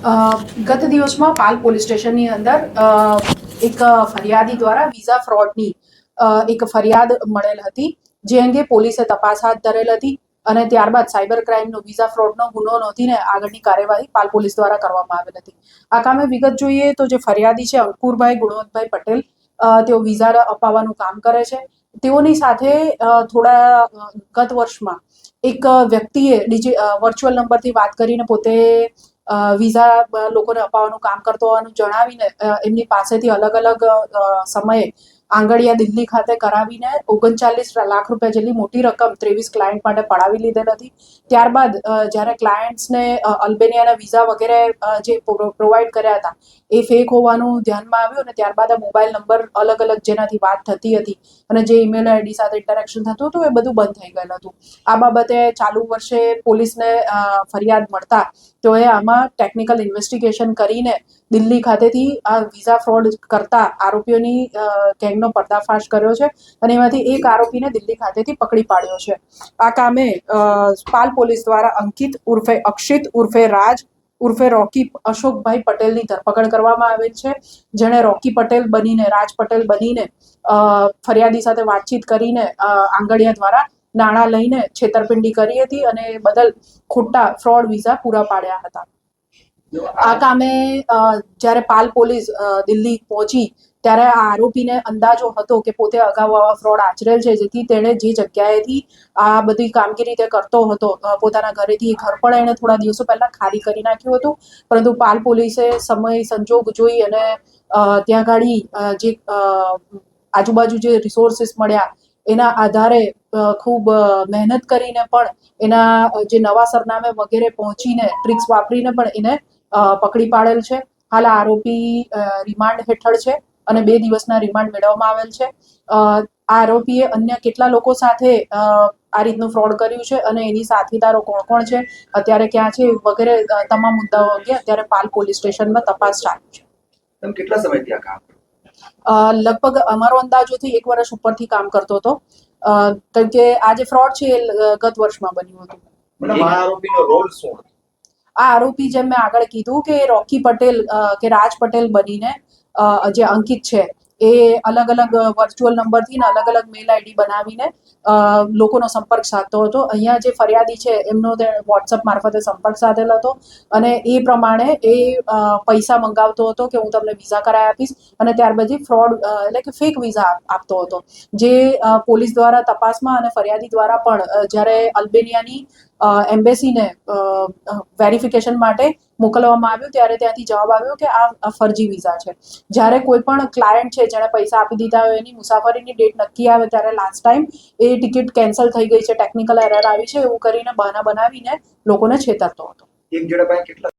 ગત દિવસમાં પાલ પોલીસ સ્ટેશનની અંદર એક ફરિયાદી દ્વારા વિઝા ફ્રોડની એક ફરિયાદ મળેલ હતી, જે અંગે પોલીસે તપાસ હાથ ધરેલ હતી અને ત્યારબાદ સાયબર ક્રાઇમનો વિઝા ફ્રોડનો ગુનો નોંધીને આગળની કાર્યવાહી પાલ પોલીસ દ્વારા કરવામાં આવેલ હતી. આ કામે વિગત જોઈએ તો જે ફરિયાદી છે અંકુરભાઈ ગુણવંતભાઈ પટેલ, તેઓ વિઝા અપાવવાનું કામ કરે છે. તેઓની સાથે થોડા ગત વર્ષમાં એક વ્યક્તિએ વર્ચ્યુઅલ નંબરથી વાત કરીને પોતે વિઝા લોકોને અપાવવાનું કામ કરતો હોવાનું જણાવીને એમની પાસેથી અલગ અલગ સમયે આંગડિયા દિલ્હી ખાતે કરાવીને 39 લાખ રૂપિયા જેટલી મોટી રકમ 23 ક્લાયન્ટ માટે પડાવી લીધેલ હતી. ત્યારબાદ જ્યારે ક્લાયન્ટ્સને અલ્બેનિયાના વિઝા વગેરે જે પ્રોવાઈડ કર્યા હતા એ ફેક હોવાનું ધ્યાનમાં આવ્યું અને ત્યારબાદ આ મોબાઈલ નંબર અલગ અલગ જેનાથી વાત થતી હતી અને જે ઈમેલ આઈડી સાથે ઇન્ટરેક્શન થતું હતું એ બધું બંધ થઈ ગયેલું હતું. આ બાબતે ચાલુ વર્ષે પોલીસને ફરિયાદ મળતા તેઓએ આમાં ટેકનિકલ ઇન્વેસ્ટિગેશન કરીને દિલ્હી ખાતેથી આ વિઝા ફ્રોડ કરતા આરોપીઓની ગેંગનો પર્દાફાશ કર્યો છે અને એમાંથી એક આરોપીને દિલ્હી ખાતેથી પકડી પાડ્યો છે. આ કામે પાલ પોલીસ દ્વારા અંકિત ઉર્ફે અક્ષિત ઉર્ફે રાજ ઉર્ફે રોકી અશોકભાઈ પટેલની ધરપકડ કરવામાં આવેલ છે, જેણે રોકી પટેલ બનીને રાજ પટેલ બનીને ફરિયાદી સાથે વાતચીત કરીને આંગડિયા દ્વારા નાણાં લઈને છેતરપિંડી કરી હતી અને બદલ ખોટા ફ્રોડ વિઝા પૂરા પાડ્યા હતા. આ કામે જ્યારે પાલ પોલીસ દિલ્હી પહોંચી ત્યારે આ આરોપીને અંદાજો હતો કે પોતે અગાઉ આવા ફ્રોડ આચરેલ છે, જેથી તેણે જે જગ્યાએથી આ બધી કામગીરી તે કરતો હતો પોતાના ઘરેથી ઘર પણ એણે થોડા દિવસો પહેલા ખાલી કરી નાખ્યું હતું. પરંતુ પાલ પોલીસે સમય સંજોગ જોઈ અને ત્યાં ગાડી જે આજુબાજુ જે રિસોર્સિસ મળ્યા એના આધારે ખૂબ મહેનત કરીને પણ એના જે નવા સરનામે વગેરે પહોંચીને ટ્રિક્સ વાપરીને પણ એને પકડી પાડેલ છે. હાલ આરોપી રિમાન્ડ હેઠળ છે અને 2 દિવસના રિમાન્ડ મેળવવામાં આવેલ છે. આ આરોપીએ અન્ય કેટલા લોકો સાથે આ રીતનું ફ્રોડ કર્યું છે અને એની સાથીદારો કોણ કોણ છે, અત્યારે ક્યાં છે વગેરે તમામ મુદ્દાઓ અંગે અત્યારે પાલ પોલીસ સ્ટેશનમાં તપાસ ચાલુ છે. કેટલા સમયથી આ કામ? લગભગ અમારો અંદાજોથી 1 વર્ષ ઉપરથી કામ કરતો હતો, કેમ કે આ જે ફ્રોડ છે એ ગત વર્ષમાં બન્યું હતું. આ આરોપીનો રોલ શું હતો? આ આરોપી જેમ મેં આગળ કીધું કે રોકી પટેલ કે રાજ પટેલ બનીને જે અંકિત છે એ અલગ અલગ વર્ચ્યુઅલ નંબરથી ને અલગ અલગ મેલ આઈડી બનાવીને લોકોનો સંપર્ક સાધતો હતો. અહીંયા જે ફરિયાદી છે એમનો તે વોટ્સઅપ મારફતે સંપર્ક સાધેલો હતો અને એ પ્રમાણે એ પૈસા મંગાવતો હતો કે હું તમને વિઝા કરાવી આપીશ અને ત્યારબાદ ફ્રોડ એટલે કે ફેક વિઝા આપતો હતો, જે પોલીસ દ્વારા તપાસમાં અને ફરિયાદી દ્વારા પણ જ્યારે અલ્બેનિયાની એમ્બેસીને વેરિફિકેશન માટે મોકલવામાં આવ્યું ત્યારે ત્યાંથી જવાબ આવ્યો કે આ ફર્જી વિઝા છે. જ્યારે કોઈ પણ ક્લાયન્ટ છે જેણે પૈસા આપી દીધા હોય એની મુસાફરીની ડેટ નક્કી આવે ત્યારે લાસ્ટ ટાઈમ એ ટિકિટ કેન્સલ થઈ ગઈ છે, ટેકનિકલ એરર આવી છે એવું કરીને બહાના બનાવીને લોકોને છેતરતો હતો. એક જણા પાસે કેટલા